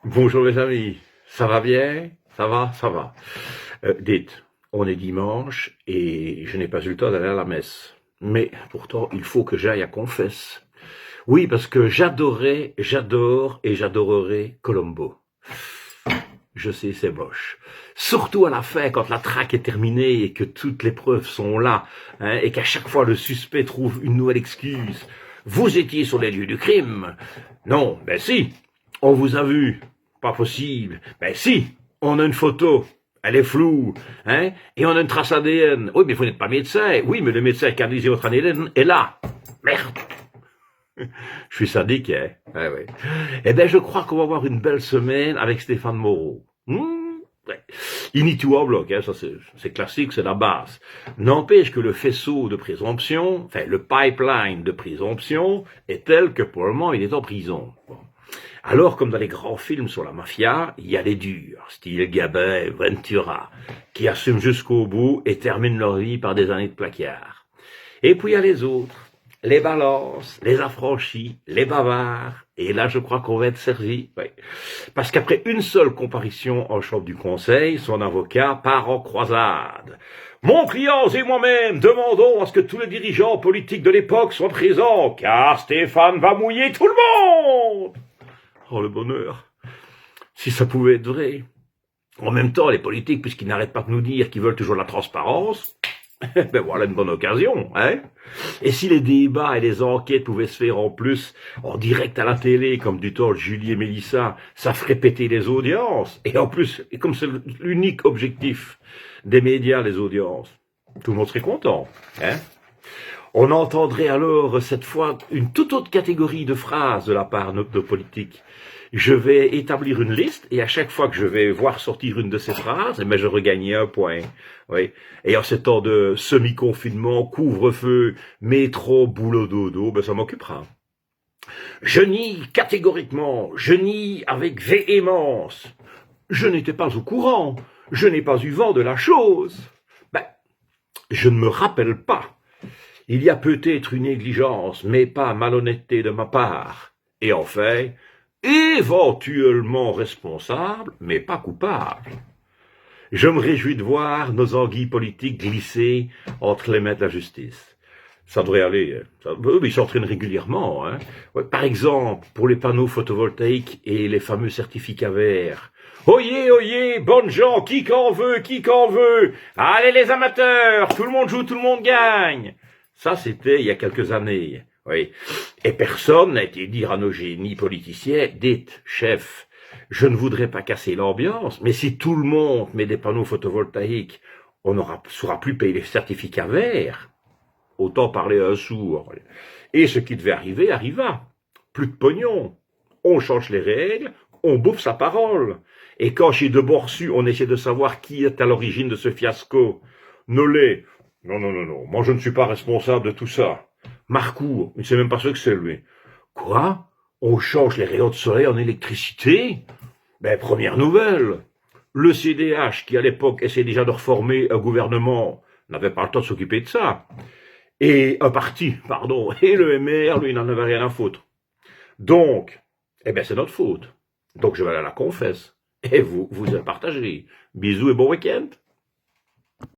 Bonjour mes amis, ça va bien? Ça va, ça va. Dites, on est dimanche et je n'ai pas eu le temps d'aller à la messe. Mais pourtant, il faut que j'aille à confesse. Oui, parce que j'adore et j'adorerai Colombo. Je sais, c'est moche. Surtout à la fin, quand la traque est terminée et que toutes les preuves sont là, hein, et qu'à chaque fois le suspect trouve une nouvelle excuse. Vous étiez sur les lieux du crime. Non, ben si, on vous a vu. Pas possible. Ben si, on a une photo. Elle est floue, hein, et on a une trace ADN. Oui, mais vous n'êtes pas médecin. Oui, mais le médecin qui a analysé votre ADN est là. Merde. Je suis sadique, hein. Ouais, ouais. Eh ben, je crois qu'on va avoir une belle semaine avec Stéphane Moreau. Ouais. Initio en bloc, hein, ça c'est classique, c'est la base. N'empêche que le faisceau de présomption, enfin le pipeline de présomption, est tel que pour le moment il est en prison. Bon. Alors, comme dans les grands films sur la mafia, il y a les durs, style Gabin, Ventura, qui assument jusqu'au bout et terminent leur vie par des années de placard. Et puis il y a les autres, les balances, les affranchis, les bavards. Et là, je crois qu'on va être servi. Oui. Parce qu'après une seule comparution en chambre du conseil, son avocat part en croisade. Mon client et moi-même demandons à ce que tous les dirigeants politiques de l'époque soient présents, car Stéphane va mouiller tout le monde. Oh, le bonheur. Si ça pouvait être vrai. En même temps, les politiques, puisqu'ils n'arrêtent pas de nous dire qu'ils veulent toujours la transparence, ben voilà une bonne occasion, hein. Et si les débats et les enquêtes pouvaient se faire en plus, en direct à la télé, comme du temps de Julie et Mélissa, ça ferait péter les audiences. Et en plus, et comme c'est l'unique objectif des médias, les audiences, tout le monde serait content, hein. On entendrait alors cette fois une toute autre catégorie de phrases de la part de nos politiques. Je vais établir une liste et à chaque fois que je vais voir sortir une de ces phrases, eh bien, je regagne un point. Oui. Et en ces temps de semi-confinement, couvre-feu, métro, boulot, dodo, ben ça m'occupera. Je nie catégoriquement, je nie avec véhémence. Je n'étais pas au courant, je n'ai pas eu vent de la chose. Ben, je ne me rappelle pas. Il y a peut-être une négligence, mais pas malhonnêteté de ma part. Et enfin, éventuellement responsable, mais pas coupable. Je me réjouis de voir nos anguilles politiques glisser entre les mains de la justice. Ça devrait aller. Ils s'entraînent régulièrement. Hein. Par exemple, pour les panneaux photovoltaïques et les fameux certificats verts. Oyez, oyez, bonnes gens, qui qu'en veut, qui qu'en veut. Allez les amateurs, tout le monde joue, tout le monde gagne. Ça, c'était il y a quelques années. Oui. Et personne n'a été dire à nos génies politiciens, dites, chef, je ne voudrais pas casser l'ambiance, mais si tout le monde met des panneaux photovoltaïques, on ne saura plus payer les certificats verts. Autant parler à un sourd. Et ce qui devait arriver, arriva. Plus de pognon. On change les règles, on bouffe sa parole. Et quand chez De Borsu, on essaie de savoir qui est à l'origine de ce fiasco, Nollet, non, non, non, non, moi je ne suis pas responsable de tout ça. Marcourt, il ne sait même pas ce que c'est, lui. Quoi? On change les rayons de soleil en électricité? Ben, première nouvelle. Le CDH, qui à l'époque essayait déjà de reformer un gouvernement, n'avait pas le temps de s'occuper de ça. Et un parti, pardon, et le MR, lui, n'en avait rien à foutre. Donc, eh ben, c'est notre faute. Donc, je vais aller à la confesse. Et vous, vous partagez. Bisous et bon week-end.